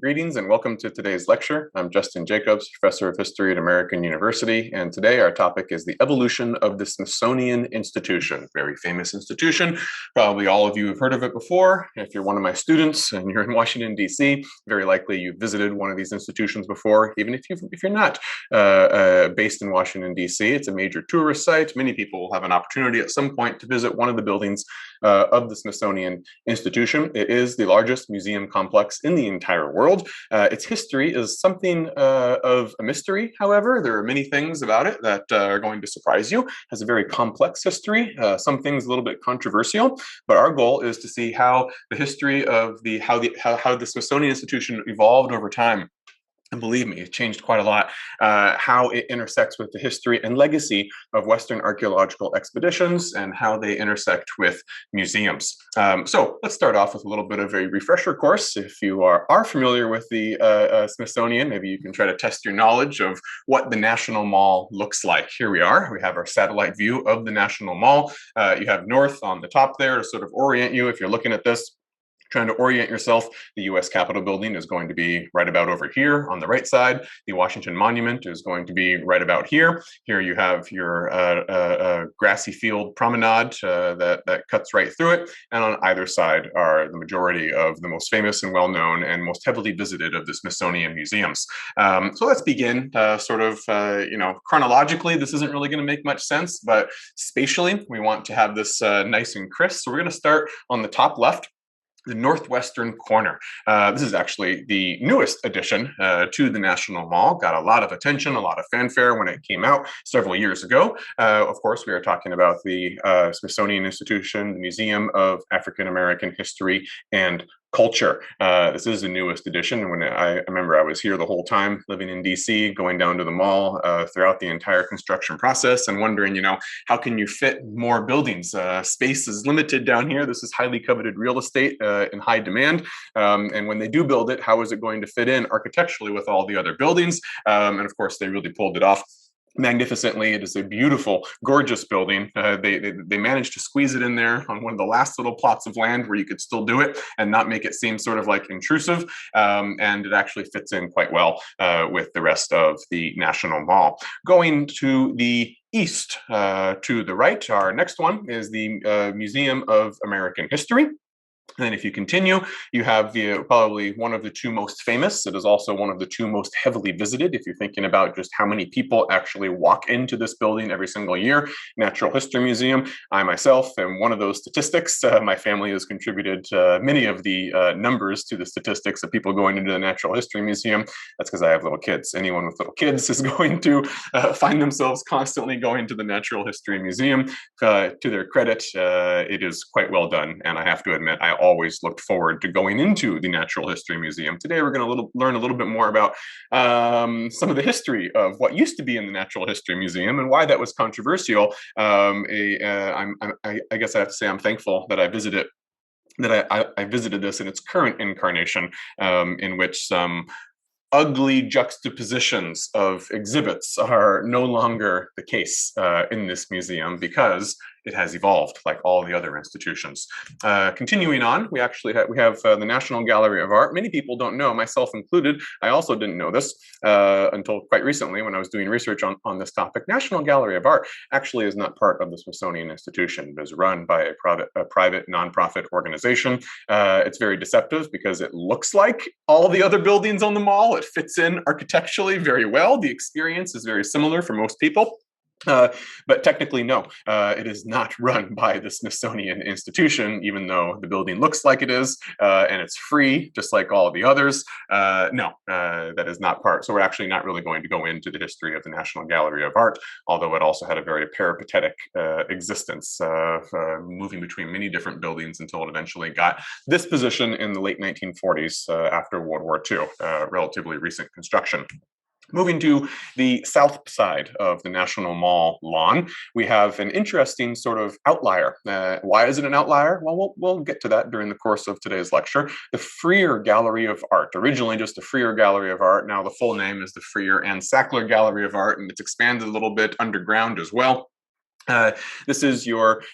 Greetings and welcome to today's lecture. I'm Justin Jacobs, Professor of History at American University, and today our topic is the evolution of the Smithsonian Institution. Very famous institution. Probably all of you have heard of it before. If you're one of my students and you're in Washington, D.C., very likely you've visited one of these institutions before. Even if you're not based in Washington, D.C., it's a major tourist site. Many people will have an opportunity at some point to visit one of the buildings of the Smithsonian Institution. It is the largest museum complex in the entire world. Its history is something of a mystery, however. There are many things about it that are going to surprise you. It has a very complex history, some things a little bit controversial, but our goal is to see how the history of how the Smithsonian Institution evolved over time. And believe me, it changed quite a lot, how it intersects with the history and legacy of Western archaeological expeditions and how they intersect with museums. So let's start off with a little bit of a refresher course. If you are familiar with the Smithsonian, maybe you can try to test your knowledge of what the National Mall looks like. Here we are. We have our satellite view of the National Mall. You have north on the top there to sort of orient you if you're looking at this. Trying to orient yourself, the U.S. Capitol building is going to be right about over here on the right side. The Washington Monument is going to be right about here. Here you have your grassy field promenade that cuts right through it. And on either side are the majority of the most famous and well-known and most heavily visited of the Smithsonian museums. So let's begin chronologically. This isn't really going to make much sense, but spatially, we want to have this nice and crisp. So we're going to start on the top left, the northwestern corner. This is actually the newest addition to the National Mall. Got a lot of attention, a lot of fanfare when it came out several years ago. Of course, we are talking about the Smithsonian Institution, the Museum of African American History and Culture. This is the newest edition. When I remember I was here the whole time, living in DC, going down to the mall throughout the entire construction process and wondering, how can you fit more buildings? Space is limited down here. This is highly coveted real estate in high demand. And when they do build it, how is it going to fit in architecturally with all the other buildings? And of course, they really pulled it off magnificently. It is a beautiful, gorgeous building. They managed to squeeze it in there on one of the last little plots of land where you could still do it and not make it seem sort of like intrusive. And it actually fits in quite well with the rest of the National Mall. Going to the east to the right, our next one is the Museum of American History. And then if you continue, you have probably one of the two most famous. It is also one of the two most heavily visited. If you're thinking about just how many people actually walk into this building every single year, Natural History Museum. I myself am one of those statistics. My family has contributed many of the numbers to the statistics of people going into the Natural History Museum. That's because I have little kids. Anyone with little kids is going to find themselves constantly going to the Natural History Museum. To their credit, it is quite well done. And I have to admit, I always looked forward to going into the Natural History Museum. Today, we're going to learn a little bit more about some of the history of what used to be in the Natural History Museum and why that was controversial. I guess I have to say I'm thankful that I visited this in its current incarnation, in which some ugly juxtapositions of exhibits are no longer the case in this museum because it has evolved like all the other institutions. Continuing on, we have the National Gallery of Art. Many people don't know, myself included. I also didn't know this until quite recently when I was doing research on this topic. National Gallery of Art actually is not part of the Smithsonian Institution. It is run by a private nonprofit organization. It's very deceptive because it looks like all the other buildings on the mall. It fits in architecturally very well. The experience is very similar for most people. But technically, no, it is not run by the Smithsonian Institution, even though the building looks like it is, and it's free, just like all of the others. No, that is not part. So we're actually not really going to go into the history of the National Gallery of Art, although it also had a very peripatetic existence, moving between many different buildings until it eventually got this position in the late 1940s after World War II, relatively recent construction. Moving to the south side of the National Mall lawn, we have an interesting sort of outlier. Why is it an outlier? Well, we'll get to that during the course of today's lecture. The Freer Gallery of Art, originally just the Freer Gallery of Art. Now the full name is the Freer and Sackler Gallery of Art, and it's expanded a little bit underground as well. This is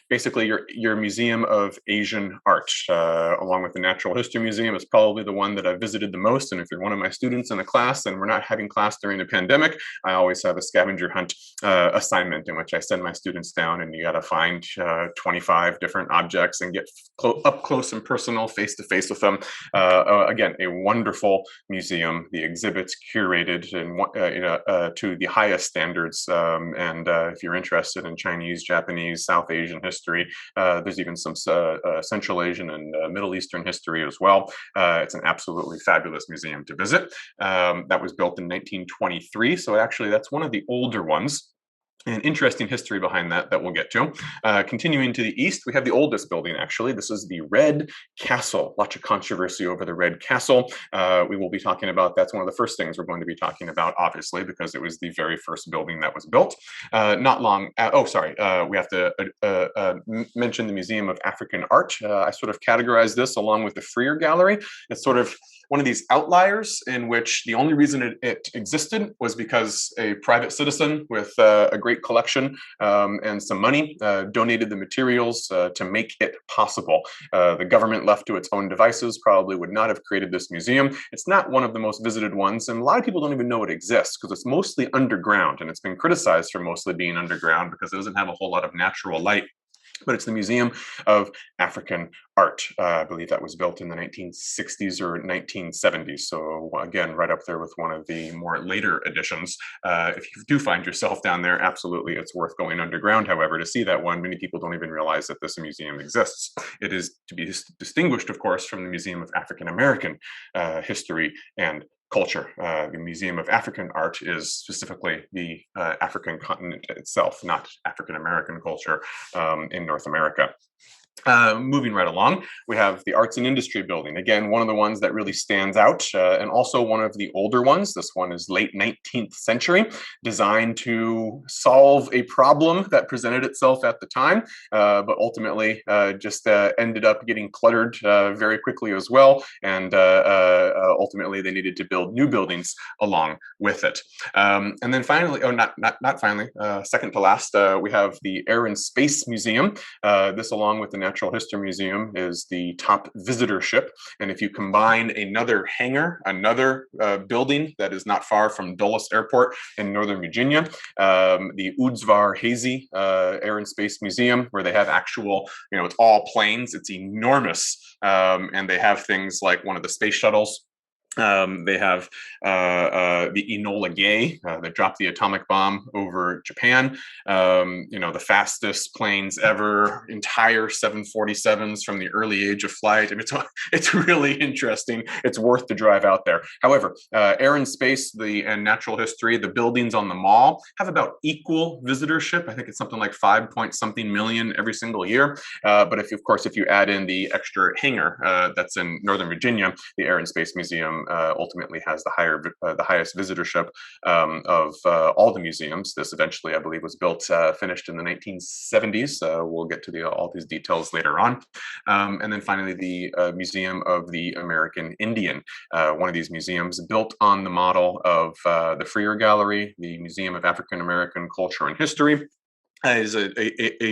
basically your Museum of Asian Art, along with the Natural History Museum. It's probably the one that I've visited the most. And if you're one of my students in a class and we're not having class during the pandemic, I always have a scavenger hunt assignment in which I send my students down, and you got to find 25 different objects and get up close and personal, face to face with them. Again, a wonderful museum. The exhibits curated and to the highest standards. And if you're interested in Chinese, Japanese, South Asian history, there's even some Central Asian and Middle Eastern history as well. It's an absolutely fabulous museum to visit. That was built in 1923, so actually that's one of the older ones. An interesting history behind that we'll get to. Continuing to the east, we have the oldest building, actually. This is the Red Castle. Lots of controversy over the Red Castle. We will be talking about, that's one of the first things we're going to be talking about, obviously, because it was the very first building that was built. We have to mention the Museum of African Art. I sort of categorized this along with the Freer Gallery. It's sort of one of these outliers in which the only reason it existed was because a private citizen with a great collection and some money donated the materials to make it possible. The government, left to its own devices, probably would not have created this museum. It's not one of the most visited ones, and a lot of people don't even know it exists because it's mostly underground, and it's been criticized for mostly being underground because it doesn't have a whole lot of natural light. But it's the Museum of African Art. I believe that was built in the 1960s or 1970s. So again, right up there with one of the more later editions. If you do find yourself down there, absolutely, it's worth going underground. However, to see that one, many people don't even realize that this museum exists. It is to be distinguished, of course, from the Museum of African American History and Culture. The Museum of African Art is specifically the African continent itself, not African American culture in North America. Moving right along, we have the Arts and Industry Building. Again, one of the ones that really stands out, and also one of the older ones. This one is late 19th century, designed to solve a problem that presented itself at the time, but ultimately just ended up getting cluttered very quickly as well. And ultimately, they needed to build new buildings along with it. And then finally, not finally, second to last, we have the Air and Space Museum. This, along with the Natural History Museum, is the top visitorship. And if you combine another hangar, another building that is not far from Dulles Airport in Northern Virginia, the Udzvar Hazy Air and Space Museum, where they have actual, it's all planes, it's enormous. And they have things like one of the space shuttles. They have the Enola Gay that dropped the atomic bomb over Japan. The fastest planes ever, entire 747s from the early age of flight. I mean, it's really interesting. It's worth to drive out there. However, Air and Space and Natural History, the buildings on the mall have about equal visitorship. I think it's something like 5 point something million every single year. But if you add in the extra hangar that's in Northern Virginia, the Air and Space Museum ultimately has the highest visitorship of all the museums. This eventually, I believe, was finished in the 1970s. We'll get to all these details later on. And then finally, the Museum of the American Indian, one of these museums built on the model of the Freer Gallery, the Museum of African American Culture and History. Is a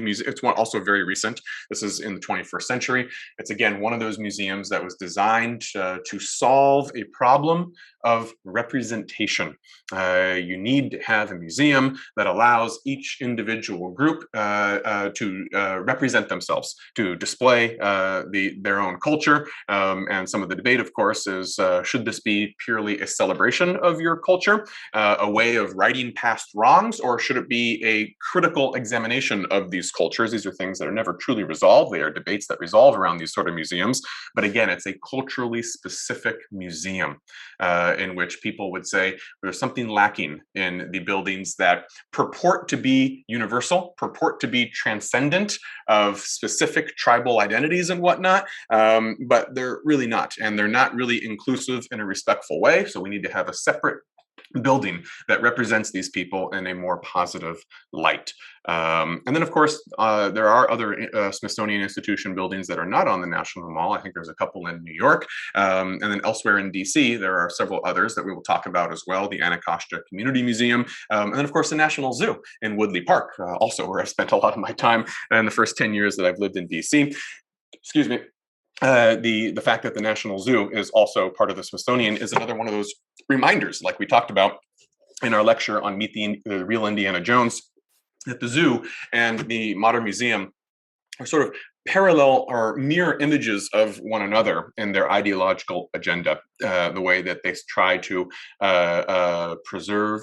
museum. It's also very recent. This is in the 21st century. It's again one of those museums that was designed to solve a problem of representation. You need to have a museum that allows each individual group to represent themselves, to display their own culture. And some of the debate, of course, is should this be purely a celebration of your culture, a way of righting past wrongs, or should it be a critical examination of these cultures? These are things that are never truly resolved. They are debates that resolve around these sort of museums. But again, it's a culturally specific museum in which people would say there's something lacking in the buildings that purport to be universal, purport to be transcendent of specific tribal identities and whatnot, but they're really not. And they're not really inclusive in a respectful way. So we need to have a separate building that represents these people in a more positive light. And then, of course, there are other Smithsonian Institution buildings that are not on the National Mall. I think there's a couple in New York. And then elsewhere in DC, there are several others that we will talk about as well. The Anacostia Community Museum. And then, of course, the National Zoo in Woodley Park, also where I've spent a lot of my time in the first 10 years that I've lived in DC. Excuse me. The fact that the National Zoo is also part of the Smithsonian is another one of those reminders, like we talked about in our lecture on Meet the Real Indiana Jones, that the zoo and the modern museum are sort of parallel or mirror images of one another in their ideological agenda, the way that they try to preserve,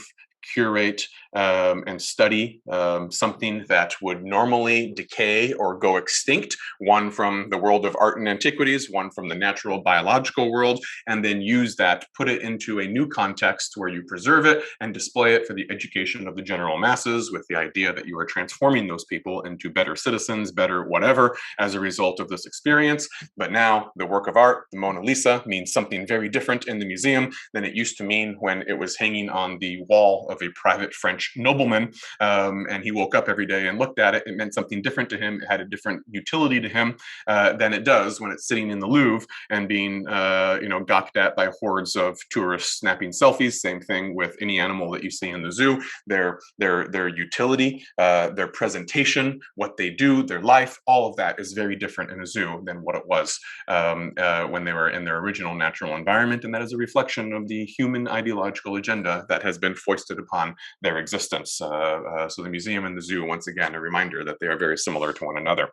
curate, and study something that would normally decay or go extinct, one from the world of art and antiquities, one from the natural biological world, and then use that, put it into a new context where you preserve it and display it for the education of the general masses, with the idea that you are transforming those people into better citizens, better whatever, as a result of this experience. But now the work of art, the Mona Lisa, means something very different in the museum than it used to mean when it was hanging on the wall of a private French nobleman, and he woke up every day and looked at it. It meant something different to him. It had a different utility to him than it does when it's sitting in the Louvre and being, gawked at by hordes of tourists snapping selfies. Same thing with any animal that you see in the zoo. Their utility, their presentation, what they do, their life, all of that is very different in a zoo than what it was when they were in their original natural environment, and that is a reflection of the human ideological agenda that has been foisted upon their existence. So the museum and the zoo, once again, a reminder that they are very similar to one another.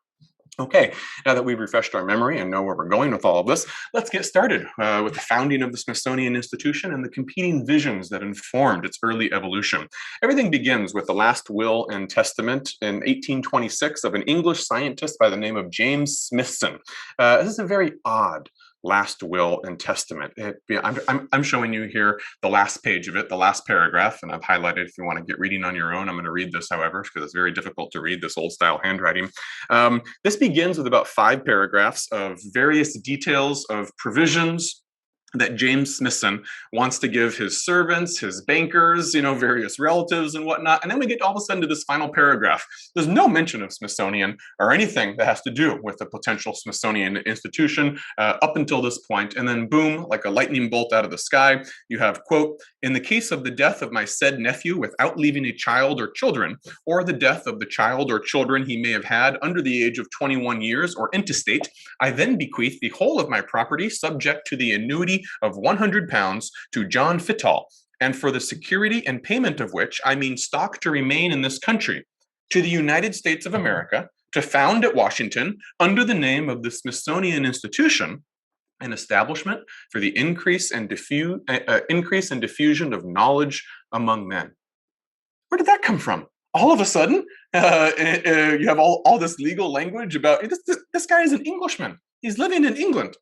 Okay, now that we've refreshed our memory and know where we're going with all of this, let's get started with the founding of the Smithsonian Institution and the competing visions that informed its early evolution. Everything begins with the last will and testament in 1826 of an English scientist by the name of James Smithson. This is a very odd last will and testament. I'm showing you here the last page of it, the last paragraph, and I've highlighted if you want to get reading on your own. I'm going to read this, however, because it's very difficult to read this old style handwriting. This begins with about 5 paragraphs of various details of provisions that James Smithson wants to give his servants, his bankers, various relatives and whatnot. And then we get all of a sudden to this final paragraph. There's no mention of Smithsonian or anything that has to do with the potential Smithsonian institution up until this point. And then boom, like a lightning bolt out of the sky, you have, quote, "In the case of the death of my said nephew without leaving a child or children, or the death of the child or children he may have had under the age of 21 years or intestate, I then bequeath the whole of my property subject to the annuity of £100 to John Fittall, and for the security and payment of which I mean stock to remain in this country, to the United States of America, to found at Washington, under the name of the Smithsonian Institution, an establishment for the increase and diffusion of knowledge among men." Where did that come from? All of a sudden, you have all this legal language about this guy is an Englishman. He's living in England.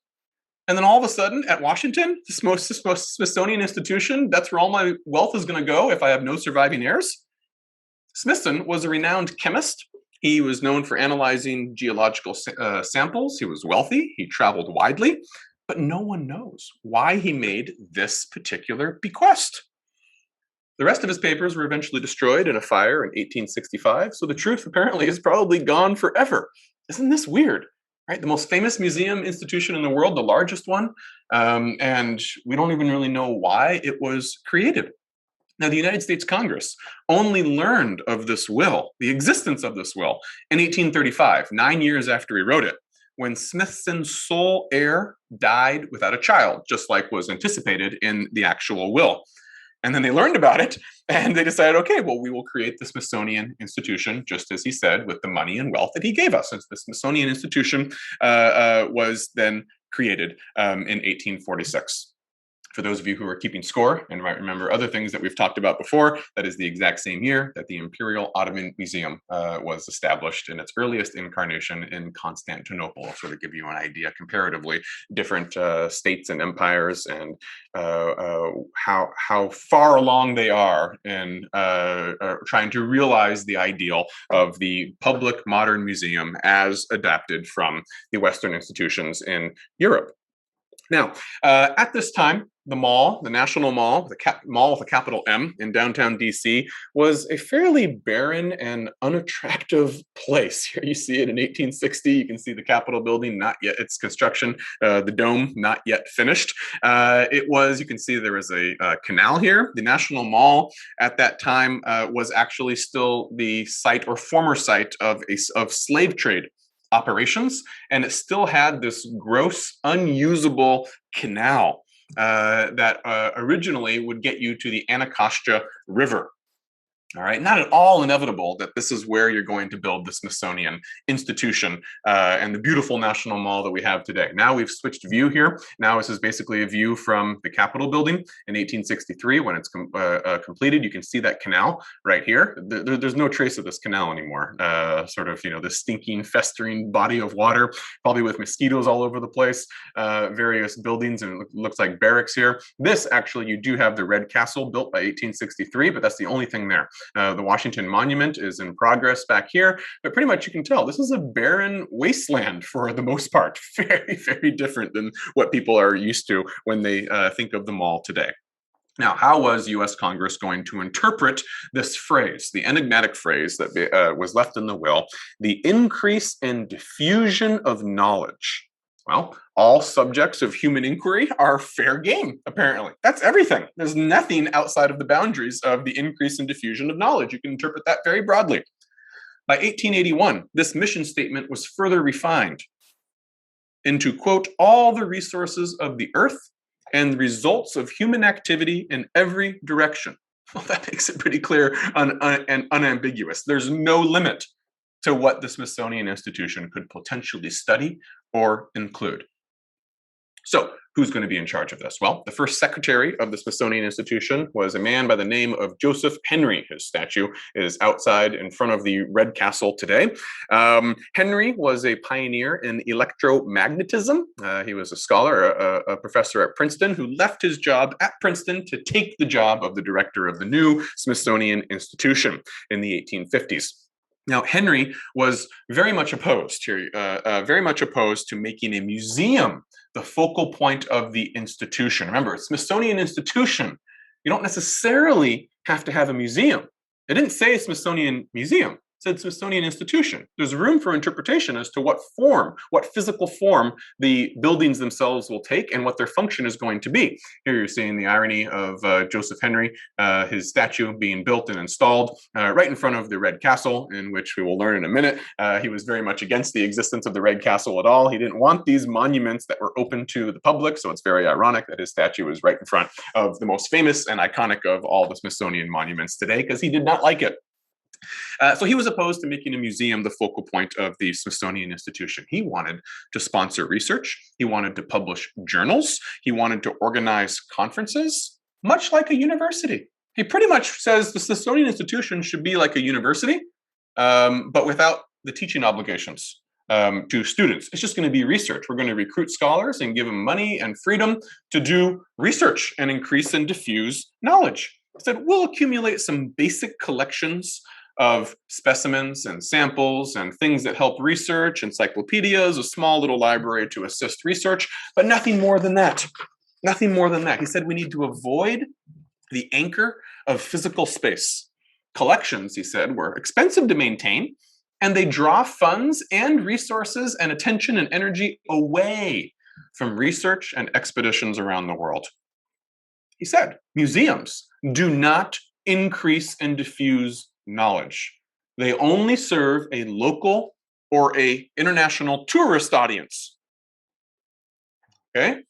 And then all of a sudden at Washington, the Smithsonian Institution, that's where all my wealth is going to go if I have no surviving heirs. Smithson was a renowned chemist. He was known for analyzing geological samples. He was wealthy. He traveled widely, but no one knows why he made this particular bequest. The rest of his papers were eventually destroyed in a fire in 1865, so the truth apparently is probably gone forever. Isn't this weird? Right, the most famous museum institution in the world, the largest one, and we don't even really know why it was created. Now, the United States Congress only learned of this will, the existence of this will, in 1835, 9 years after he wrote it, when Smithson's sole heir died without a child, just like was anticipated in the actual will. And then they learned about it, and they decided, okay, well, we will create the Smithsonian Institution, just as he said, with the money and wealth that he gave us. Since the Smithsonian Institution was then created in 1846. For those of you who are keeping score and might remember other things that we've talked about before, that is the exact same year that the Imperial Ottoman Museum was established in its earliest incarnation in Constantinople. I'll sort of give you an idea comparatively different states and empires and how far along they are in trying to realize the ideal of the public modern museum as adapted from the Western institutions in Europe. Now, at this time, the mall, the National Mall, mall with a capital M in downtown DC, was a fairly barren and unattractive place. Here you see it in 1860. You can see the Capitol building, not yet its construction, the dome not yet finished. You can see there was a canal here. The National Mall at that time was actually still the site or former site of slave trade operations, and it still had this gross, unusable canal that originally would get you to the Anacostia River. All right, not at all inevitable that this is where you're going to build the Smithsonian Institution and the beautiful National Mall that we have today. Now we've switched view here. Now this is basically a view from the Capitol building in 1863 when it's completed. You can see that canal right here. There's no trace of this canal anymore. Sort of, the stinking, festering body of water, probably with mosquitoes all over the place, various buildings, and it looks like barracks here. This actually, you do have the Red Castle built by 1863, but that's the only thing there. The Washington Monument is in progress back here, but pretty much you can tell this is a barren wasteland for the most part. Very, very different than what people are used to when they think of the mall today. Now, how was U.S. Congress going to interpret this phrase, the enigmatic phrase that was left in the will, the increase and diffusion of knowledge? Well, all subjects of human inquiry are fair game, apparently. That's everything. There's nothing outside of the boundaries of the increase and diffusion of knowledge. You can interpret that very broadly. By 1881, this mission statement was further refined into, quote, all the resources of the earth and the results of human activity in every direction. Well, that makes it pretty clear and unambiguous. There's no limit to what the Smithsonian Institution could potentially study or include. So, who's going to be in charge of this? Well, the first secretary of the Smithsonian Institution was a man by the name of Joseph Henry. His statue is outside in front of the Red Castle today. Henry was a pioneer in electromagnetism. He was a scholar, a professor at Princeton, who left his job at Princeton to take the job of the director of the new Smithsonian Institution in the 1850s. Now, Henry was very much opposed to making a museum the focal point of the institution. Remember, it's Smithsonian Institution. You don't necessarily have to have a museum. It didn't say Smithsonian Museum. It said Smithsonian Institution. There's room for interpretation as to what physical form the buildings themselves will take and what their function is going to be. Here you're seeing the irony of Joseph Henry, his statue being built and installed right in front of the Red Castle, in which we will learn in a minute. He was very much against the existence of the Red Castle at all. He didn't want these monuments that were open to the public, so it's very ironic that his statue is right in front of the most famous and iconic of all the Smithsonian monuments today, because he did not like it. So he was opposed to making a museum the focal point of the Smithsonian Institution. He wanted to sponsor research. He wanted to publish journals. He wanted to organize conferences, much like a university. He pretty much says the Smithsonian Institution should be like a university, but without the teaching obligations to students. It's just going to be research. We're going to recruit scholars and give them money and freedom to do research and increase and diffuse knowledge. He said, we'll accumulate some basic collections of specimens and samples and things that help research, encyclopedias, a small little library to assist research, but nothing more than that. Nothing more than that. He said we need to avoid the anchor of physical space. Collections, he said, were expensive to maintain, and they draw funds and resources and attention and energy away from research and expeditions around the world. He said, museums do not increase and diffuse knowledge. They only serve a local or a international tourist audience. Okay?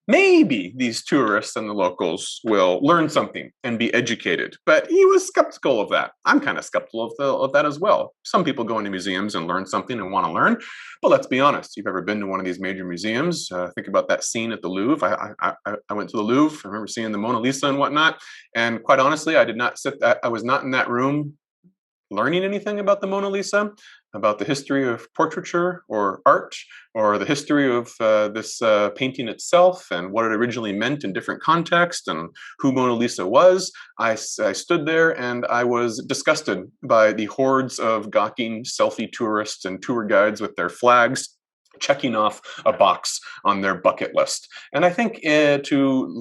Maybe these tourists and the locals will learn something and be educated, but he was skeptical of that. I'm kind of skeptical of that as well. Some people go into museums and learn something and want to learn, but let's be honest. If you've ever been to one of these major museums, think about that scene at the Louvre. I went to the Louvre. I remember seeing the Mona Lisa and whatnot, and quite honestly, I was not in that room learning anything about the Mona Lisa, about the history of portraiture or art, or the history of this painting itself and what it originally meant in different contexts and who Mona Lisa was. I stood there and I was disgusted by the hordes of gawking selfie tourists and tour guides with their flags checking off a box on their bucket list. And I think to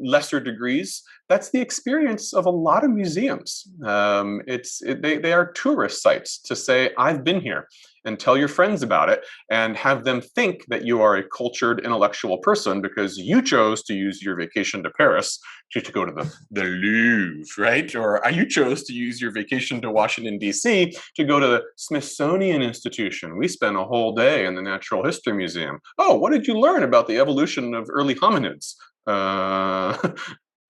lesser degrees, that's the experience of a lot of museums. They are tourist sites to say, I've been here, and tell your friends about it, and have them think that you are a cultured intellectual person because you chose to use your vacation to Paris to go to the Louvre, right? Or you chose to use your vacation to Washington, D.C. to go to the Smithsonian Institution. We spent a whole day in the Natural History Museum. Oh, what did you learn about the evolution of early hominids?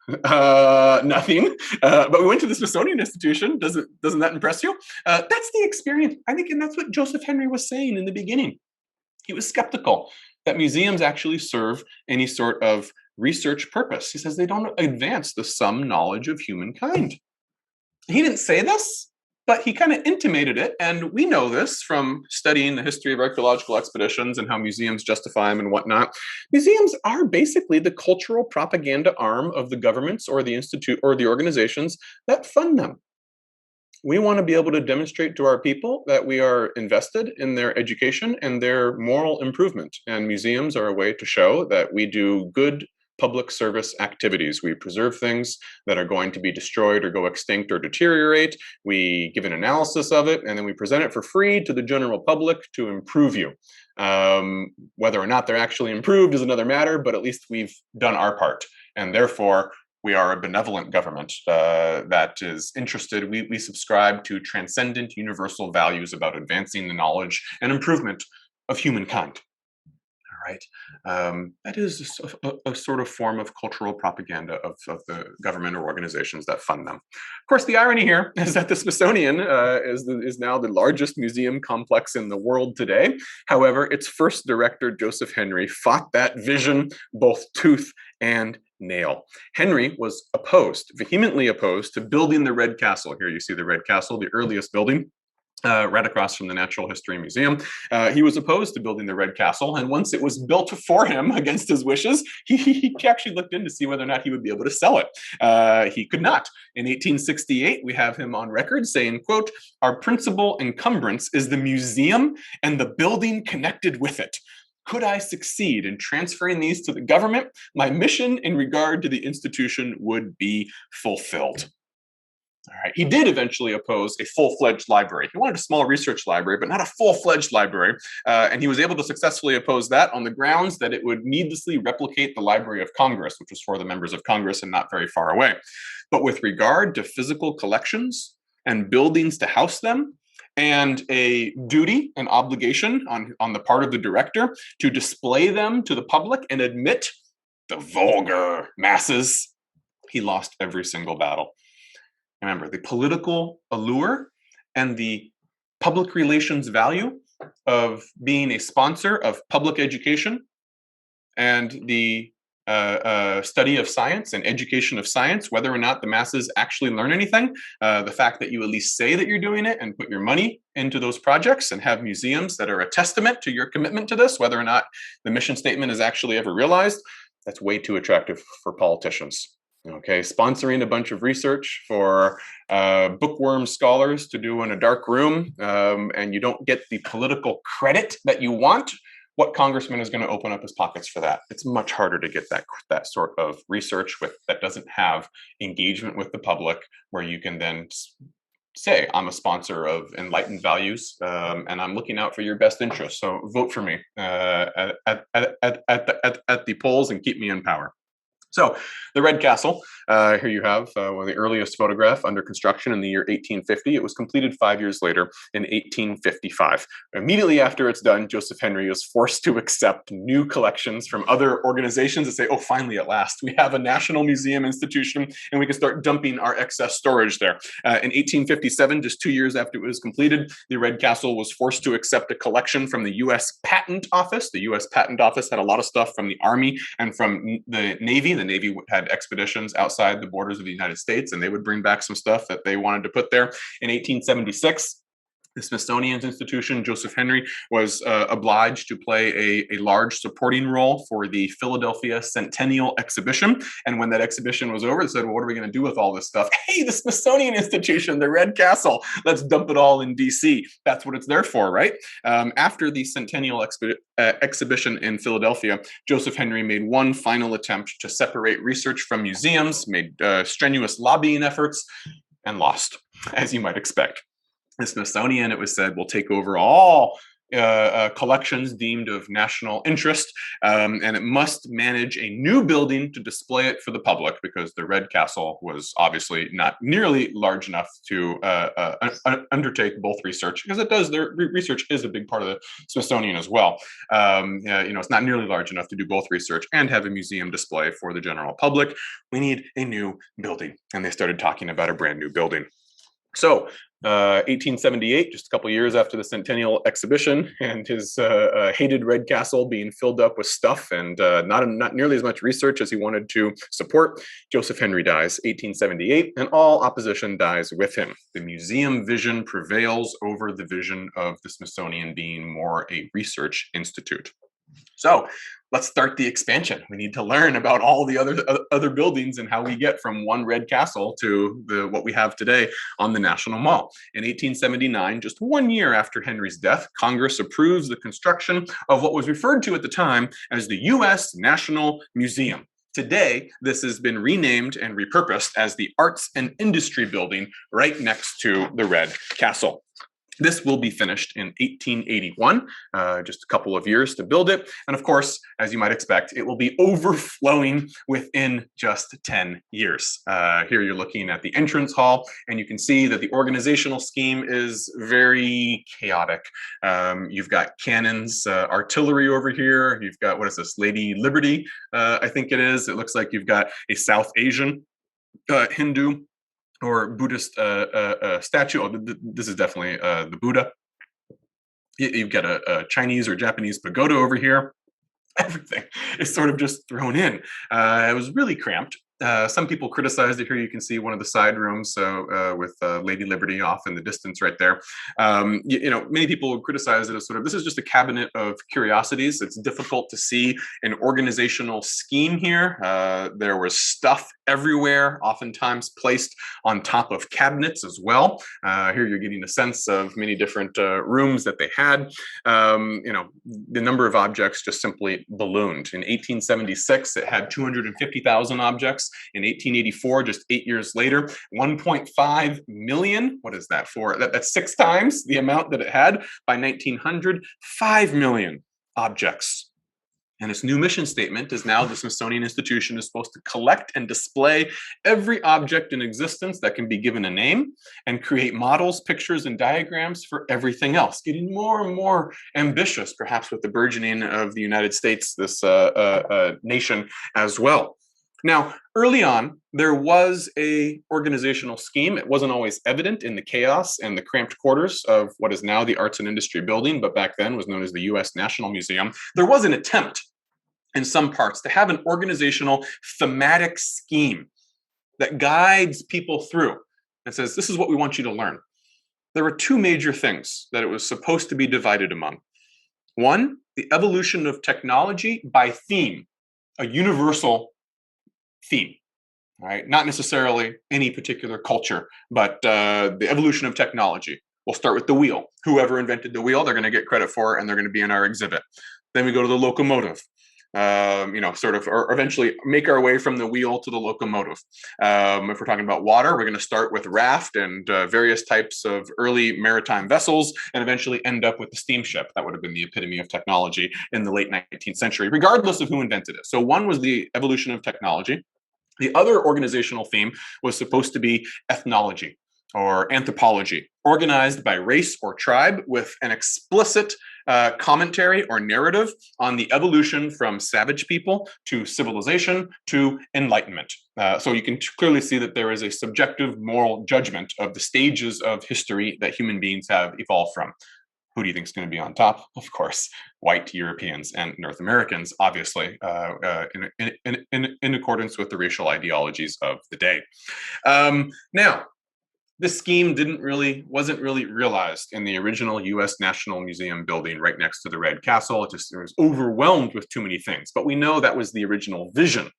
Nothing. But we went to the Smithsonian Institution. Doesn't that impress you? That's the experience, I think, and that's what Joseph Henry was saying in the beginning. He was skeptical that museums actually serve any sort of research purpose. He says they don't advance the sum knowledge of humankind. He didn't say this, but he kind of intimated it, and we know this from studying the history of archaeological expeditions and how museums justify them and whatnot. Museums are basically the cultural propaganda arm of the governments or the institute or the organizations that fund them. We want to be able to demonstrate to our people that we are invested in their education and their moral improvement, and museums are a way to show that we do good public service activities. We preserve things that are going to be destroyed or go extinct or deteriorate. We give an analysis of it, and then we present it for free to the general public to improve you. Whether or not they're actually improved is another matter, but at least we've done our part. And therefore, we are a benevolent government that is interested. We subscribe to transcendent universal values about advancing the knowledge and improvement of humankind. Right? That is a sort of form of cultural propaganda of the government or organizations that fund them. Of course, the irony here is that the Smithsonian is now the largest museum complex in the world today. However, its first director, Joseph Henry, fought that vision both tooth and nail. Henry was vehemently opposed to building the Red Castle. Here you see the Red Castle, the earliest building. Right across from the Natural History Museum. He was opposed to building the Red Castle, and once it was built for him against his wishes, he actually looked in to see whether or not he would be able to sell it. He could not. In 1868, we have him on record saying, quote, "Our principal encumbrance is the museum and the building connected with it. Could I succeed in transferring these to the government, my mission in regard to the institution would be fulfilled." All right. He did eventually oppose a full-fledged library. He wanted a small research library, but not a full-fledged library. And he was able to successfully oppose that on the grounds that it would needlessly replicate the Library of Congress, which was for the members of Congress and not very far away. But with regard to physical collections and buildings to house them, and a duty, an obligation on the part of the director to display them to the public and admit the vulgar masses, he lost every single battle. Remember, the political allure and the public relations value of being a sponsor of public education and the study of science and education of science, whether or not the masses actually learn anything, the fact that you at least say that you're doing it and put your money into those projects and have museums that are a testament to your commitment to this, whether or not the mission statement is actually ever realized, that's way too attractive for politicians. Okay, sponsoring a bunch of research for bookworm scholars to do in a dark room, and you don't get the political credit that you want, what congressman is going to open up his pockets for that? It's much harder to get that sort of research that doesn't have engagement with the public, where you can then say, I'm a sponsor of enlightened values, and I'm looking out for your best interests. So vote for me at the polls and keep me in power. So the Red Castle, here you have one of the earliest photograph under construction in the year 1850. It was completed 5 years later in 1855. Immediately after it's done, Joseph Henry was forced to accept new collections from other organizations and say, oh, finally, at last, we have a national museum institution and we can start dumping our excess storage there. In 1857, just 2 years after it was completed, the Red Castle was forced to accept a collection from the U.S. Patent Office. The U.S. Patent Office had a lot of stuff from the Army and from the Navy. The Navy had expeditions outside the borders of the United States, and they would bring back some stuff that they wanted to put there. In 1876, The Smithsonian Institution, Joseph Henry, was obliged to play a large supporting role for the Philadelphia Centennial Exhibition. And when that exhibition was over, they said, well, what are we going to do with all this stuff? Hey, the Smithsonian Institution, the Red Castle, let's dump it all in DC. That's what it's there for, right? After the Centennial Exhibition in Philadelphia, Joseph Henry made one final attempt to separate research from museums, made strenuous lobbying efforts, and lost, as you might expect. The Smithsonian, it was said, will take over all collections deemed of national interest, and it must manage a new building to display it for the public, because the Red Castle was obviously not nearly large enough to undertake both research, because it does, their research is a big part of the Smithsonian as well. It's not nearly large enough to do both research and have a museum display for the general public. We need a new building, and they started talking about a brand new building. So 1878, just a couple years after the Centennial Exhibition and his hated Red Castle being filled up with stuff and not nearly as much research as he wanted to support, Joseph Henry dies, 1878, and all opposition dies with him. The museum vision prevails over the vision of the Smithsonian being more a research institute. So let's start the expansion. We need to learn about all the other buildings and how we get from one Red Castle to what we have today on the National Mall. In 1879, just 1 year after Henry's death, Congress approves the construction of what was referred to at the time as the U.S. National Museum. Today, this has been renamed and repurposed as the Arts and Industry Building right next to the Red Castle. This will be finished in 1881, just a couple of years to build it. And of course, as you might expect, it will be overflowing within just 10 years. Here you're looking at the entrance hall, and you can see that the organizational scheme is very chaotic. You've got cannons, artillery over here. You've got, what is this, Lady Liberty, I think it is. It looks like you've got a South Asian Hindu or Buddhist statue. Oh, this is definitely the Buddha. You've got a Chinese or Japanese pagoda over here. Everything is sort of just thrown in. It was really cramped. Some people criticized it. Here you can see one of the side rooms with Lady Liberty off in the distance right there. Many people would criticize it as sort of, this is just a cabinet of curiosities. It's difficult to see an organizational scheme here. There was stuff everywhere, oftentimes placed on top of cabinets as well. Here you're getting a sense of many different rooms that they had. The number of objects just simply ballooned. In 1876, it had 250,000 objects. In 1884, just 8 years later, 1.5 million. What is that for? That's 6 times the amount that it had. By 1900, 5 million objects. And its new mission statement is now the Smithsonian Institution is supposed to collect and display every object in existence that can be given a name and create models, pictures, and diagrams for everything else, getting more and more ambitious, perhaps with the burgeoning of the United States, this nation as well. Now, early on, there was a organizational scheme. It wasn't always evident in the chaos and the cramped quarters of what is now the Arts and Industry Building, but back then was known as the U.S. National Museum. There was an attempt in some parts to have an organizational thematic scheme that guides people through and says, this is what we want you to learn. There were 2 major things that it was supposed to be divided among. One, the evolution of technology by theme, a universal theme, right? Not necessarily any particular culture, but the evolution of technology. We'll start with the wheel. Whoever invented the wheel, they're going to get credit for it, and they're going to be in our exhibit. Then we go to the locomotive. Or eventually make our way from the wheel to the locomotive. If we're talking about water, we're going to start with raft and various types of early maritime vessels, and eventually end up with the steamship. That would have been the epitome of technology in the late 19th century, regardless of who invented it. So one was the evolution of technology. The other organizational theme was supposed to be ethnology or anthropology, organized by race or tribe with an explicit commentary or narrative on the evolution from savage people to civilization to enlightenment. So you can clearly see that there is a subjective moral judgment of the stages of history that human beings have evolved from. Who do you think is going to be on top? Of course, white Europeans and North Americans, obviously, in accordance with the racial ideologies of the day. Now, the scheme wasn't really realized in the original U.S. National Museum building right next to the Red Castle. It was overwhelmed with too many things. But we know that was the original vision.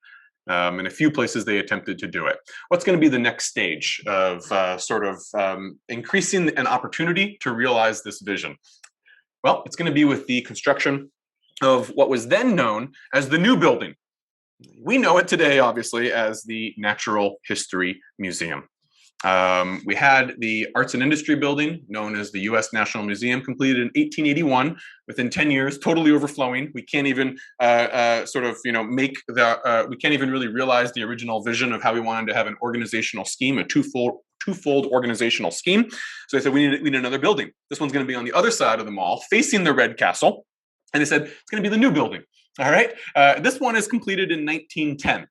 In a few places, they attempted to do it. What's going to be the next stage of increasing an opportunity to realize this vision? Well, it's going to be with the construction of what was then known as the new building. We know it today, obviously, as the Natural History Museum. We had the Arts and Industry Building, known as the U.S. National Museum, completed in 1881. Within 10 years, totally overflowing. We can't even we can't even really realize the original vision of how we wanted to have an organizational scheme, a twofold organizational scheme. So they said we need another building. This one's going to be on the other side of the mall, facing the Red Castle, and they said it's going to be the new building. All right, this one is completed in 1910.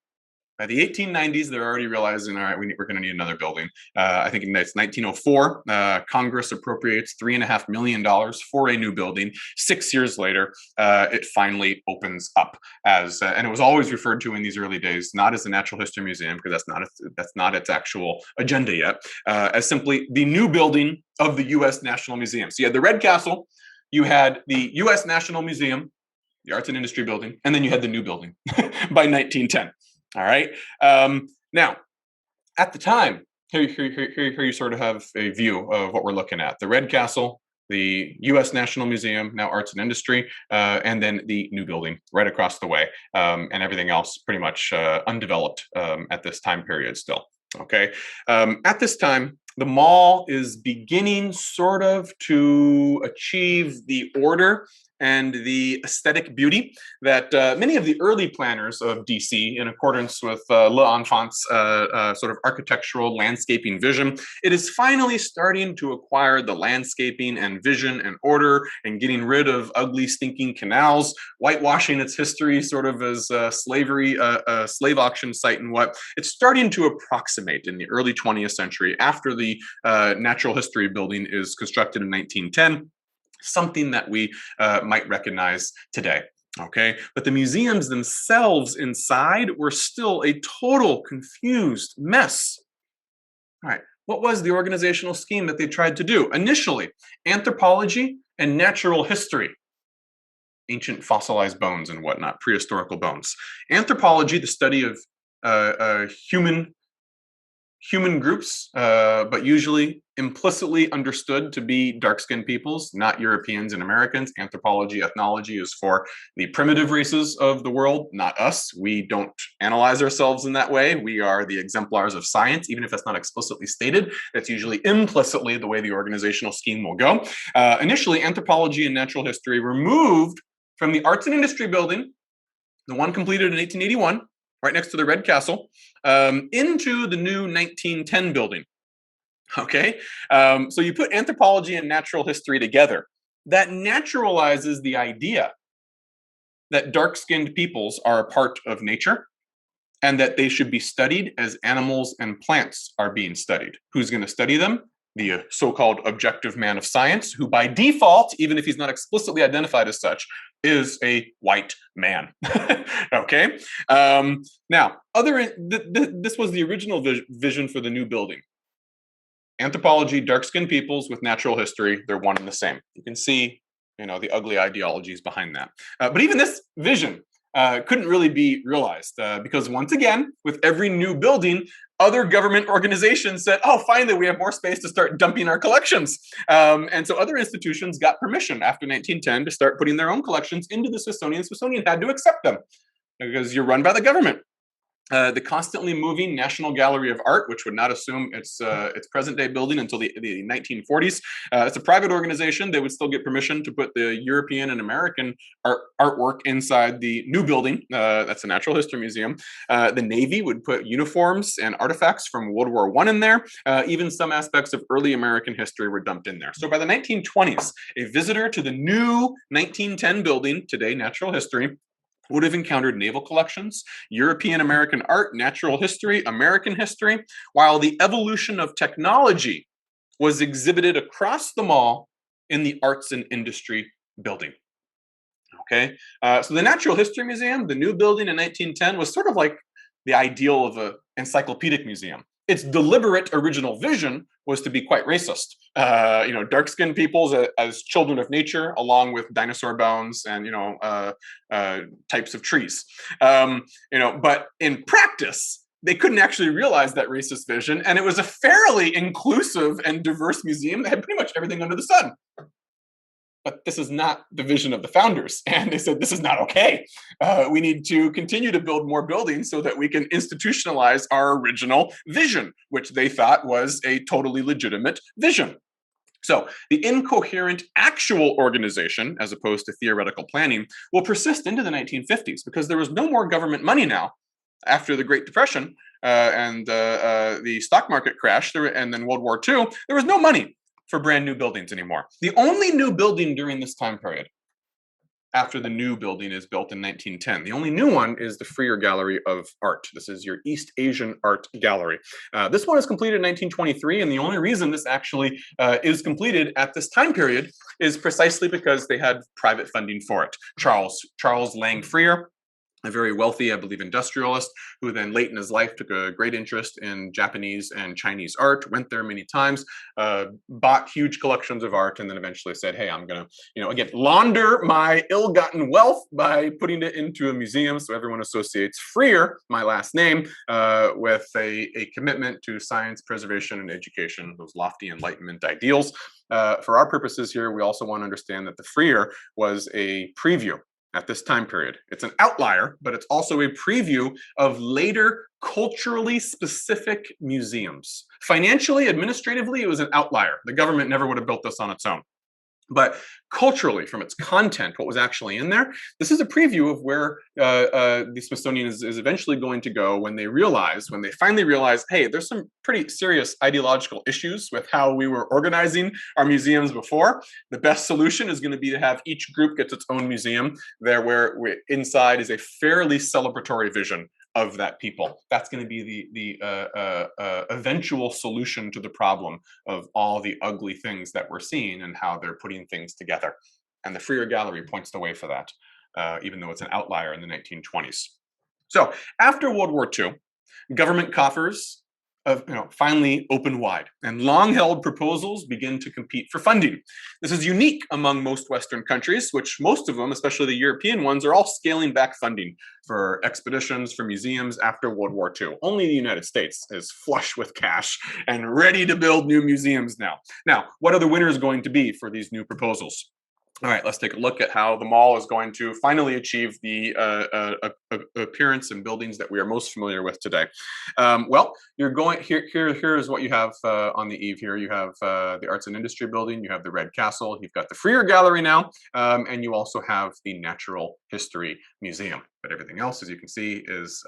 By the 1890s, they're already realizing, all right, we're going to need another building. I think it's 1904. Congress appropriates $3.5 million for a new building. 6 years later, it finally opens up and it was always referred to in these early days, not as the Natural History Museum, because that's not its actual agenda yet, as simply the new building of the U.S. National Museum. So you had the Red Castle, you had the U.S. National Museum, the Arts and Industry Building, and then you had the new building by 1910. All right. Now, at the time, here you sort of have a view of what we're looking at. The Red Castle, the U.S. National Museum, now Arts and Industry, and then the new building right across the way, and everything else pretty much undeveloped at this time period still. Okay. At this time, the mall is beginning sort of to achieve the order and the aesthetic beauty that many of the early planners of DC, in accordance with L'Enfant's sort of architectural landscaping vision, it is finally starting to acquire the landscaping and vision and order, and getting rid of ugly, stinking canals, whitewashing its history sort of as slavery, slave auction site and what. It's starting to approximate in the early 20th century, after the Natural History Building is constructed in 1910, something that we might recognize today. Okay, but the museums themselves inside were still a total confused mess. All right, what was the organizational scheme that they tried to do? Initially, anthropology and natural history, ancient fossilized bones and whatnot, prehistorical bones. Anthropology, the study of human groups, but usually implicitly understood to be dark-skinned peoples, not Europeans and Americans. Anthropology, ethnology is for the primitive races of the world, not us. We don't analyze ourselves in that way. We are the exemplars of science, even if that's not explicitly stated. That's usually implicitly the way the organizational scheme will go. Initially, anthropology and natural history were moved from the Arts and Industry Building, the one completed in 1881, right next to the Red Castle, into the new 1910 building. Okay, so you put anthropology and natural history together. That naturalizes the idea that dark-skinned peoples are a part of nature, and that they should be studied as animals and plants are being studied. Who's going to study them? The so-called objective man of science, who by default, even if he's not explicitly identified as such, is a white man. Okay. Now, this was the original vision for the new building. Anthropology, dark-skinned peoples with natural history, they're one and the same. You can see, the ugly ideologies behind that. But even this vision couldn't really be realized because, once again, with every new building, other government organizations said, oh, finally, we have more space to start dumping our collections. And so other institutions got permission after 1910 to start putting their own collections into the Smithsonian. Smithsonian had to accept them because you're run by the government. The constantly moving National Gallery of Art, which would not assume its present-day building until the 1940s. It's a private organization. They would still get permission to put the European and American artwork inside the new building. That's the Natural History Museum. The Navy would put uniforms and artifacts from World War I in there. Even some aspects of early American history were dumped in there. So by the 1920s, a visitor to the new 1910 building, today Natural History, would have encountered naval collections, European American art, natural history, American history, while the evolution of technology was exhibited across the mall in the Arts and Industry Building. Okay, so the Natural History Museum, the new building in 1910, was sort of like the ideal of an encyclopedic museum. its deliberate original vision was to be quite racist. Dark-skinned peoples as children of nature, along with dinosaur bones and types of trees. But in practice, they couldn't actually realize that racist vision, and it was a fairly inclusive and diverse museum that had pretty much everything under the sun. But this is not the vision of the founders. And they said, this is not okay. We need to continue to build more buildings so that we can institutionalize our original vision, which they thought was a totally legitimate vision. So the incoherent actual organization, as opposed to theoretical planning, will persist into the 1950s because there was no more government money now after the Great Depression and the stock market crash, and then World War II. There was no money for brand new buildings anymore. The only new building during this time period, after the new building is built in 1910, the only new one is the Freer Gallery of Art. This is your East Asian Art Gallery. This one is completed in 1923, and the only reason this actually is completed at this time period is precisely because they had private funding for it. Charles Lang Freer, a very wealthy, I believe, industrialist, who then late in his life took a great interest in Japanese and Chinese art, went there many times, bought huge collections of art, and then eventually said, hey, I'm going to, again, launder my ill-gotten wealth by putting it into a museum. So everyone associates Freer, my last name, with a commitment to science, preservation, and education, those lofty Enlightenment ideals. For our purposes here, we also want to understand that the Freer was a preview at this time period. It's an outlier, but it's also a preview of later culturally specific museums. Financially, administratively, it was an outlier. The government never would have built this on its own. But culturally, from its content, what was actually in there, this is a preview of where the Smithsonian is eventually going to go when they finally realize, hey, there's some pretty serious ideological issues with how we were organizing our museums before. The best solution is going to be to have each group gets its own museum there, where inside is a fairly celebratory vision of that people. That's going to be the eventual solution to the problem of all the ugly things that we're seeing and how they're putting things together. And the Freer Gallery points the way for that, even though it's an outlier in the 1920s. So after World War II, government coffers finally open wide, and long-held proposals begin to compete for funding. This is unique among most Western countries, which most of them, especially the European ones, are all scaling back funding for expeditions, for museums after World War II. Only the United States is flush with cash and ready to build new museums now. Now, what are the winners going to be for these new proposals? All right, let's take a look at how the mall is going to finally achieve the appearance and buildings that we are most familiar with today. Well, you're going here is what you have on the eve here. You have the Arts and Industry Building, you have the Red Castle, you've got the Freer Gallery now, and you also have the Natural History Museum. But everything else, as you can see, is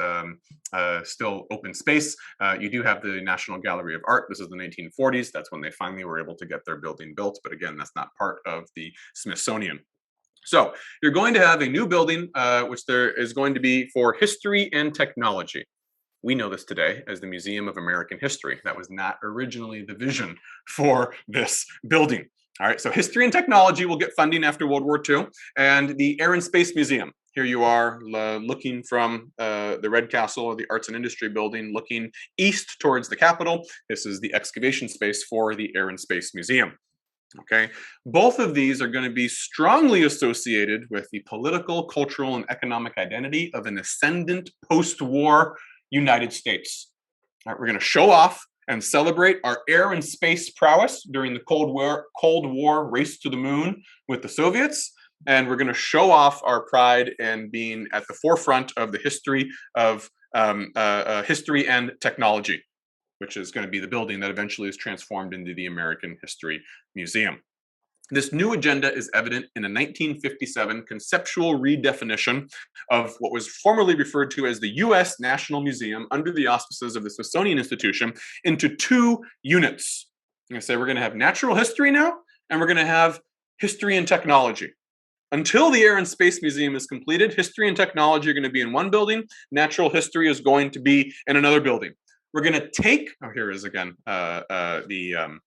still open space. You do have the National Gallery of Art. This is the 1940s. That's when they finally were able to get their building built. But again, that's not part of the Smithsonian. So you're going to have a new building, which there is going to be for history and technology. We know this today as the Museum of American History. That was not originally the vision for this building. All right, so history and technology will get funding after World War II, and the Air and Space Museum. Here you are looking from the Red Castle or the Arts and Industry Building, looking east towards the Capitol. This is the excavation space for the Air and Space Museum. Okay, both of these are going to be strongly associated with the political, cultural, and economic identity of an ascendant post-war United States. All right, we're going to show off and celebrate our air and space prowess during the Cold War race to the moon with the Soviets. And we're going to show off our pride in being at the forefront of the history of history and technology, which is going to be the building that eventually is transformed into the American History Museum. This new agenda is evident in a 1957 conceptual redefinition of what was formerly referred to as the U.S. National Museum under the auspices of the Smithsonian Institution into two units. I'm going to say we're going to have natural history now, and we're going to have history and technology. Until the Air and Space Museum is completed, history and technology are going to be in one building. Natural history is going to be in another building. We're going to take, here is again the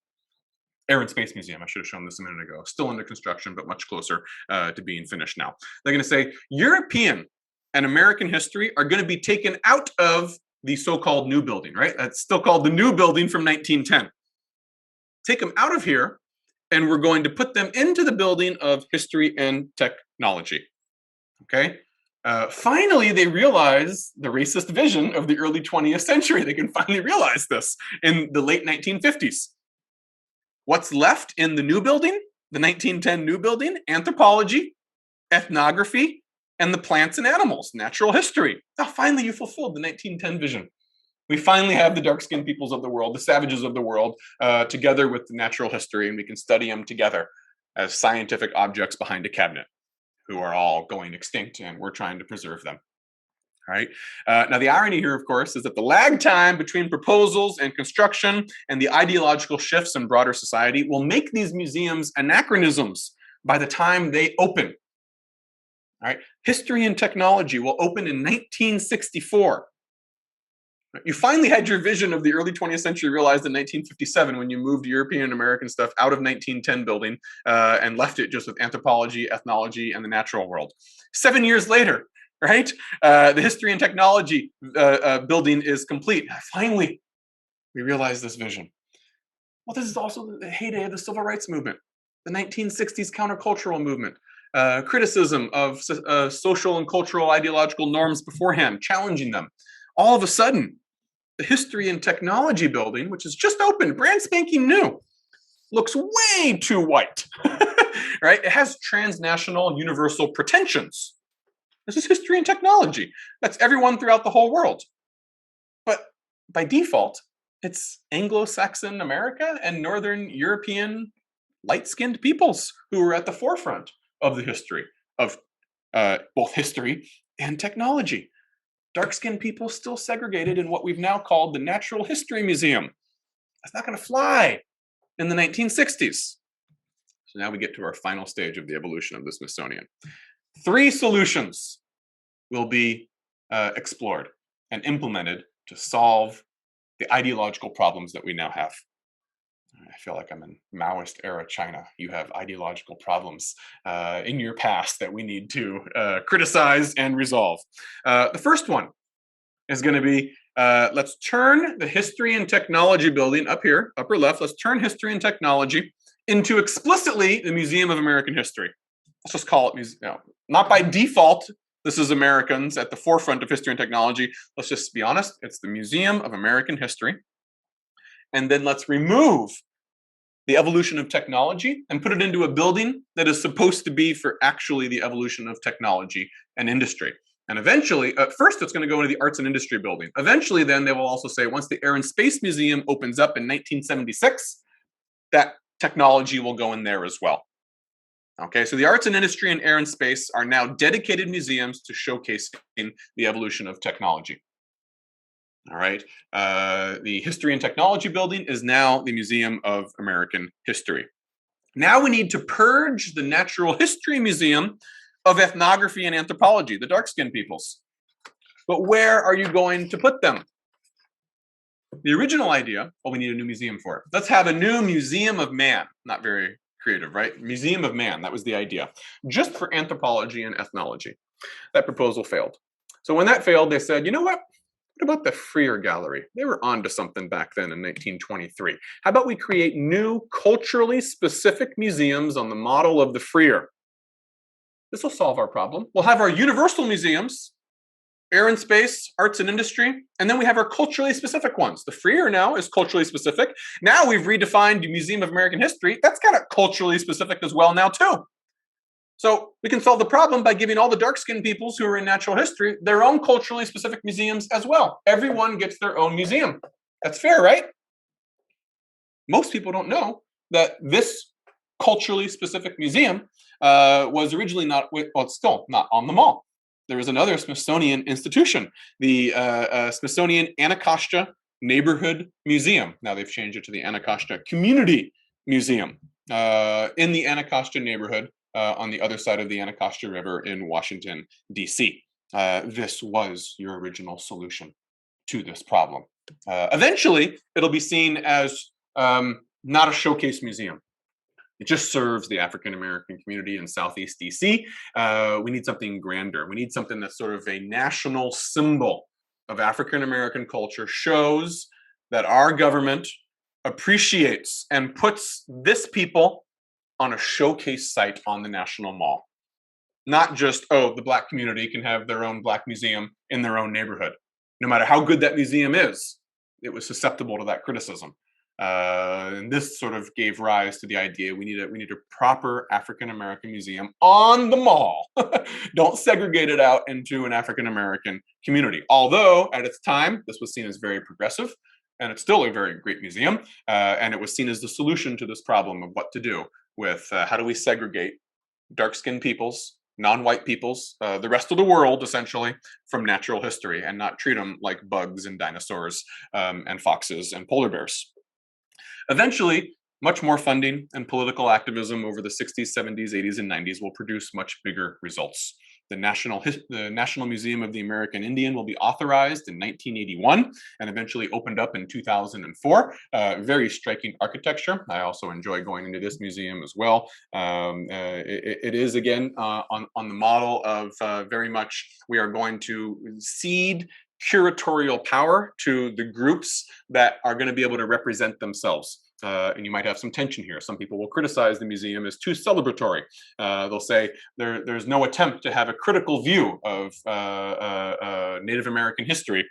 Air and Space Museum. I should have shown this a minute ago. Still under construction, but much closer to being finished now. They're going to say European and American history are going to be taken out of the so-called new building, right? That's still called the new building from 1910. Take them out of here, and we're going to put them into the building of history and technology. Okay. Finally, they realize the racist vision of the early 20th century. They can finally realize this in the late 1950s. What's left in the new building, the 1910 new building? Anthropology, ethnography, and the plants and animals, natural history. Now, finally, you fulfilled the 1910 vision. We finally have the dark-skinned peoples of the world, the savages of the world, together with the natural history, and we can study them together as scientific objects behind a cabinet who are all going extinct, and we're trying to preserve them. All right. Now, the irony here, of course, is that the lag time between proposals and construction and the ideological shifts in broader society will make these museums anachronisms by the time they open. All right. History and technology will open in 1964. You finally had your vision of the early 20th century realized in 1957 when you moved European and American stuff out of 1910 building and left it just with anthropology, ethnology, and the natural world. 7 years later, right? The history and technology building is complete. Finally, we realize this vision. Well, this is also the heyday of the civil rights movement, the 1960s countercultural movement, criticism of social and cultural ideological norms beforehand, challenging them. All of a sudden, the history and technology building, which is just opened, brand spanking new, looks way too white, right? It has transnational universal pretensions. This is history and technology. That's everyone throughout the whole world. But by default, it's Anglo-Saxon America and Northern European light-skinned peoples who are at the forefront of the history of both history and technology. Dark-skinned people still segregated in what we've now called the Natural History Museum. That's not going to fly in the 1960s. So now we get to our final stage of the evolution of the Smithsonian. 3 solutions will be explored and implemented to solve the ideological problems that we now have. I feel like I'm in Maoist era China. You have ideological problems in your past that we need to criticize and resolve. The first one is going to be, let's turn the history and technology building up here, upper left, let's turn history and technology into explicitly the Museum of American History. Let's just call it, not by default, this is Americans at the forefront of history and technology. Let's just be honest, it's the Museum of American History. And then let's remove the evolution of technology and put it into a building that is supposed to be for actually the evolution of technology and industry. And eventually, at first it's going to go into the arts and industry building. Eventually, then they will also say, once the Air and Space Museum opens up in 1976, that technology will go in there as well. Okay, so the arts and industry and air and space are now dedicated museums to showcasing the evolution of technology. All right, the History and Technology building is now the Museum of American History. Now we need to purge the Natural History Museum of ethnography and anthropology, the dark-skinned peoples. But where are you going to put them? The original idea, well, we need a new museum for it. Let's have a new Museum of Man. Not very creative, right? Museum of Man, that was the idea. Just for anthropology and ethnology. That proposal failed. So when that failed, they said, you know what? What about the Freer Gallery? They were onto something back then in 1923. How about we create new culturally specific museums on the model of the Freer? This will solve our problem. We'll have our universal museums, air and space, arts and industry, and then we have our culturally specific ones. The Freer now is culturally specific. Now we've redefined the Museum of American History. That's kind of culturally specific as well now too. So we can solve the problem by giving all the dark-skinned peoples who are in natural history their own culturally specific museums as well. Everyone gets their own museum. That's fair, right? Most people don't know that this culturally specific museum was originally not, well, it's still not on the mall. There is another Smithsonian institution, the Smithsonian Anacostia Neighborhood Museum. Now they've changed it to the Anacostia Community Museum in the Anacostia neighborhood on the other side of the Anacostia River in Washington, D.C. This was your original solution to this problem. Eventually, it'll be seen as not a showcase museum. It just serves the African-American community in Southeast DC. We need something grander. We need something that's sort of a national symbol of African American culture shows that our government appreciates and puts this people on a showcase site on the National Mall. Not just, oh, the Black community can have their own Black museum in their own neighborhood. No matter how good that museum is, it was susceptible to that criticism. And this sort of gave rise to the idea we need a proper African American museum on the mall. Don't segregate it out into an African American community. Although at its time this was seen as very progressive, and it's still a very great museum, and it was seen as the solution to this problem of what to do with how do we segregate dark-skinned peoples, non-white peoples, the rest of the world essentially, from natural history, and not treat them like bugs and dinosaurs and foxes and polar bears. Eventually, much more funding and political activism over the 60s, 70s, 80s, and 90s will produce much bigger results. The National Museum of the American Indian will be authorized in 1981 and eventually opened up in 2004. Very striking architecture. I also enjoy going into this museum as well. It is, again, on the model of very much we are going to cede curatorial power to the groups that are going to be able to represent themselves. And you might have some tension here. Some people will criticize the museum as too celebratory. They'll say there's no attempt to have a critical view of Native American history.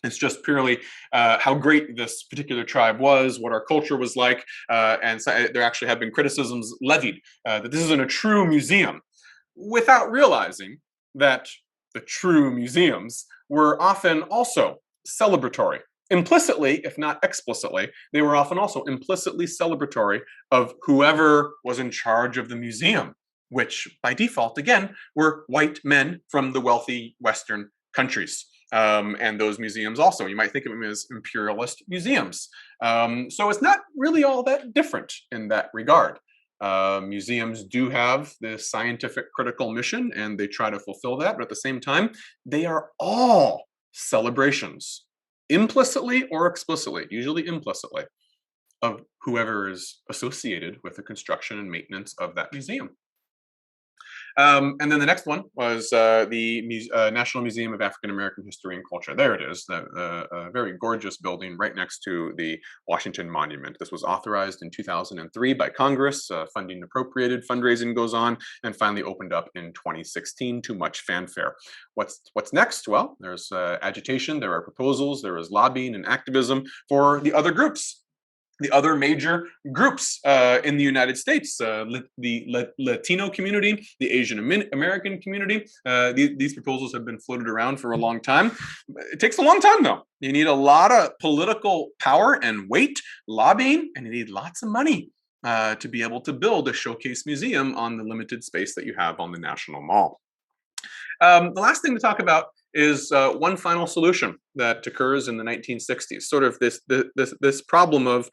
It's just purely how great this particular tribe was, what our culture was like, and so there actually have been criticisms levied that this isn't a true museum, without realizing that the true museums were often also celebratory. Implicitly, if not explicitly, they were often also implicitly celebratory of whoever was in charge of the museum, which by default, again, were white men from the wealthy Western countries. And those museums also, you might think of them as imperialist museums. So it's not really all that different in that regard. Museums do have this scientific critical mission and they try to fulfill that, but at the same time, they are all celebrations, implicitly or explicitly, usually implicitly, of whoever is associated with the construction and maintenance of that museum. And then the next one was the National Museum of African American History and Culture. There it is, the very gorgeous building right next to the Washington Monument. This was authorized in 2003 by Congress, funding appropriated, fundraising goes on, and finally opened up in 2016 to much fanfare. What's next? Well, there's agitation, there are proposals, there is lobbying and activism for the other groups. The other major groups in the United States, the Latino community, the Asian American community. These proposals have been floated around for a long time. It takes a long time, though. You need a lot of political power and weight, lobbying, and you need lots of money to be able to build a showcase museum on the limited space that you have on the National Mall. The last thing to talk about is one final solution that occurs in the 1960s. Sort of this problem of,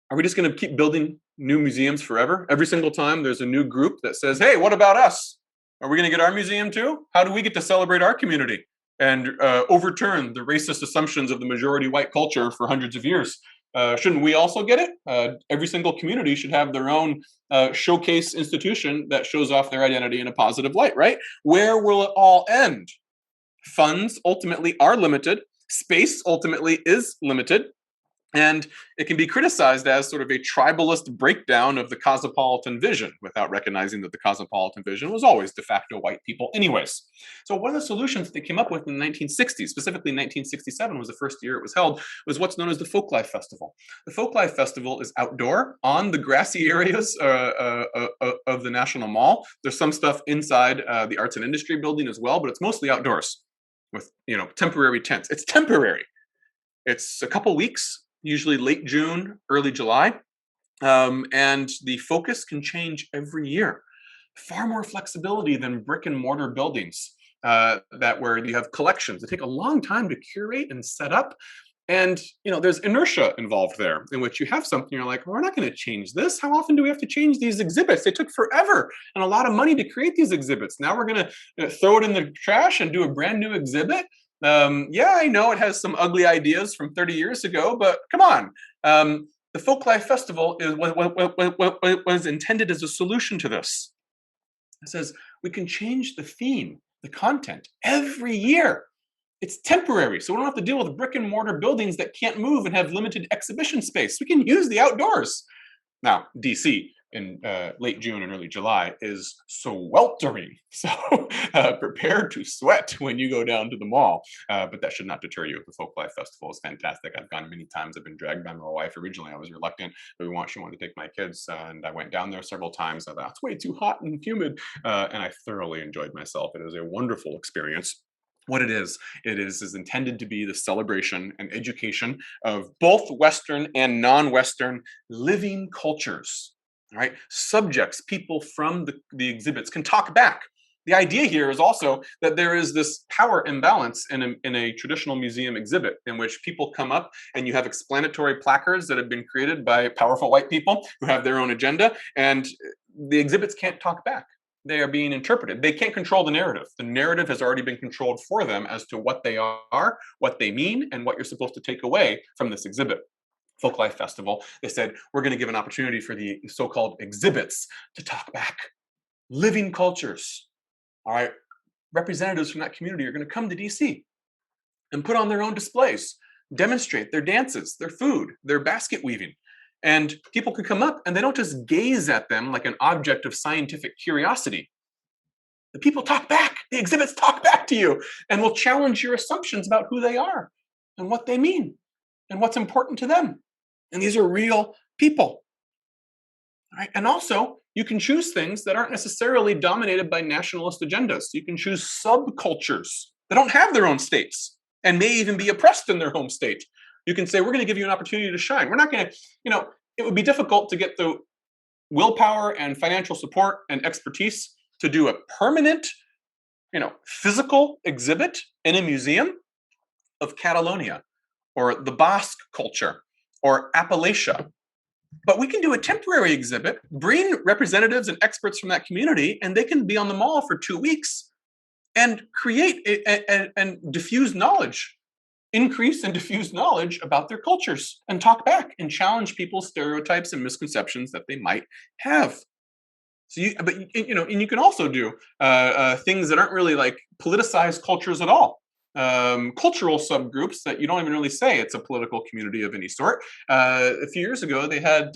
are we just going to keep building new museums forever? Every single time there's a new group that says, hey, what about us? Are we going to get our museum too? How do we get to celebrate our community and overturn the racist assumptions of the majority white culture for hundreds of years? Shouldn't we also get it? Every single community should have their own showcase institution that shows off their identity in a positive light, right? Where will it all end? Funds ultimately are limited. Space ultimately is limited. And it can be criticized as sort of a tribalist breakdown of the cosmopolitan vision without recognizing that the cosmopolitan vision was always de facto white people anyways. So one of the solutions that they came up with in the 1960s, specifically 1967 was the first year it was held, was what's known as the Folklife Festival. The Folklife Festival is outdoor on the grassy areas of the National Mall. There's some stuff inside the Arts and Industry building as well, but it's mostly outdoors with, temporary tents. It's temporary. It's a couple weeks, usually late June, early July. And the focus can change every year. Far more flexibility than brick and mortar buildings where you have collections that take a long time to curate and set up. And, there's inertia involved there in which you have something, you're like, we're not going to change this. How often do we have to change these exhibits? They took forever and a lot of money to create these exhibits. Now we're going to throw it in the trash and do a brand new exhibit. Yeah, I know it has some ugly ideas from 30 years ago, but come on. The Folklife Festival was intended as a solution to this. It says we can change the theme, the content every year. It's temporary, so we don't have to deal with brick and mortar buildings that can't move and have limited exhibition space. We can use the outdoors. Now, DC in late June and early July is sweltering, so prepare to sweat when you go down to the mall. But that should not deter you. The Folklife Festival is fantastic. I've gone many times. I've been dragged by my wife. Originally, I was reluctant, but she wanted to take my kids, and I went down there several times. I thought it's way too hot and humid, and I thoroughly enjoyed myself. It was a wonderful experience. What it is intended to be the celebration and education of both Western and non-Western living cultures. All right, subjects, people from the exhibits can talk back. The idea here is also that there is this power imbalance in a traditional museum exhibit in which people come up and you have explanatory placards that have been created by powerful white people who have their own agenda, and the exhibits can't talk back. They are being interpreted. They can't control the narrative. The narrative has already been controlled for them as to what they are, what they mean, and what you're supposed to take away from this exhibit. Folklife Festival, they said, we're going to give an opportunity for the so-called exhibits to talk back. Living cultures, all right? Representatives from that community are going to come to DC and put on their own displays, demonstrate their dances, their food, their basket weaving. And people can come up and they don't just gaze at them like an object of scientific curiosity. The people talk back. The exhibits talk back to you and will challenge your assumptions about who they are and what they mean and what's important to them. And these are real people. All right? And also, you can choose things that aren't necessarily dominated by nationalist agendas. You can choose subcultures that don't have their own states and may even be oppressed in their home state. You can say, we're going to give you an opportunity to shine. We're not going to, it would be difficult to get the willpower and financial support and expertise to do a permanent, physical exhibit in a museum of Catalonia or the Basque culture or Appalachia. But we can do a temporary exhibit, bring representatives and experts from that community, and they can be on the mall for 2 weeks and create and diffuse knowledge. Increase and diffuse knowledge about their cultures and talk back and challenge people's stereotypes and misconceptions that they might have. So, and you can also do things that aren't really like politicized cultures at all. Cultural subgroups that you don't even really say it's a political community of any sort. A few years ago, they had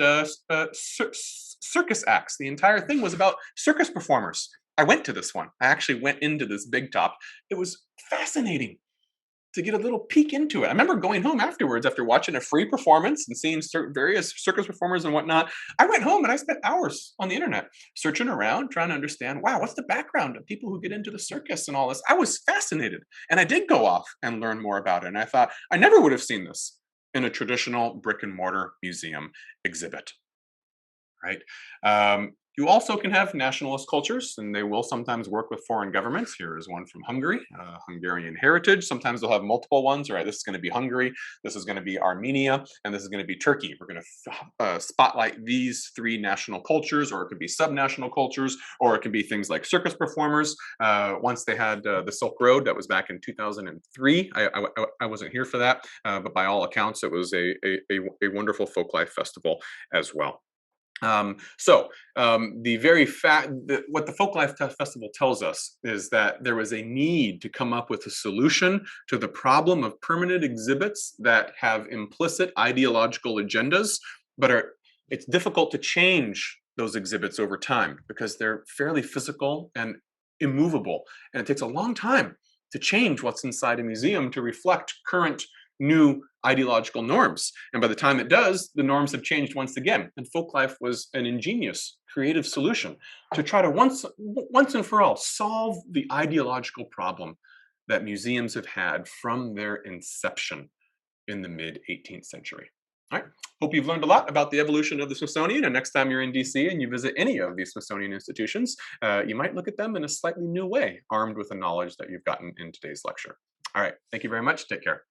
circus acts. The entire thing was about circus performers. I went to this one. I actually went into this big top. It was fascinating to get a little peek into it. I remember going home afterwards after watching a free performance and seeing various circus performers and whatnot. I went home and I spent hours on the internet searching around, trying to understand, wow, what's the background of people who get into the circus and all this? I was fascinated. And I did go off and learn more about it. And I thought, I never would have seen this in a traditional brick and mortar museum exhibit, right? You also can have nationalist cultures, and they will sometimes work with foreign governments. Here is one from Hungary, Hungarian heritage. Sometimes they'll have multiple ones. All right, this is going to be Hungary, this is going to be Armenia, and this is going to be Turkey. We're going to spotlight these 3 national cultures, or it could be subnational cultures, or it can be things like circus performers. Once they had the Silk Road, that was back in 2003. I wasn't here for that, but by all accounts, it was a wonderful folklife festival as well. The very fact that what the Folklife Festival tells us is that there was a need to come up with a solution to the problem of permanent exhibits that have implicit ideological agendas, but it's difficult to change those exhibits over time because they're fairly physical and immovable, and it takes a long time to change what's inside a museum to reflect current new ideological norms. And by the time it does, the norms have changed once again. And Folklife was an ingenious, creative solution to try to once and for all solve the ideological problem that museums have had from their inception in the mid-18th century. All right. Hope you've learned a lot about the evolution of the Smithsonian. And next time you're in DC and you visit any of these Smithsonian institutions, you might look at them in a slightly new way, armed with the knowledge that you've gotten in today's lecture. All right. Thank you very much. Take care.